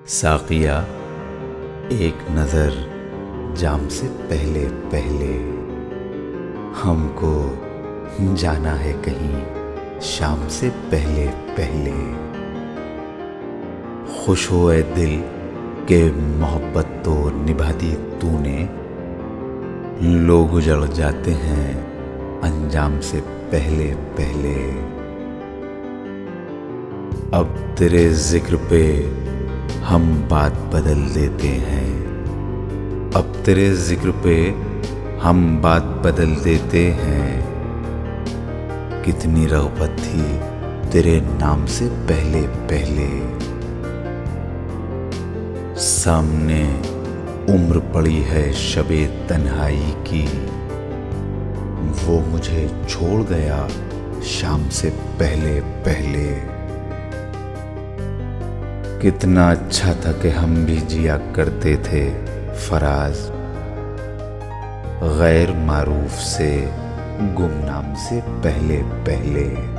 साकिया, एक नजर जाम से पहले पहले हमको जाना है कहीं शाम से पहले पहले। खुश हो ए दिल के मोहब्बत तो निभा दी तूने, लोग उजड़ जाते हैं अंजाम से पहले पहले। अब तेरे जिक्र पे हम बात बदल देते हैं, अब तेरे जिक्र पे हम बात बदल देते हैं। कितनी रग़बत थी तेरे नाम से पहले पहले। सामने उम्र पड़ी है शबे तन्हाई की, वो मुझे छोड़ गया शाम से पहले पहले। कितना अच्छा था कि हम भी जिया करते थे फराज, गैर मारूफ से गुमनाम से पहले पहले।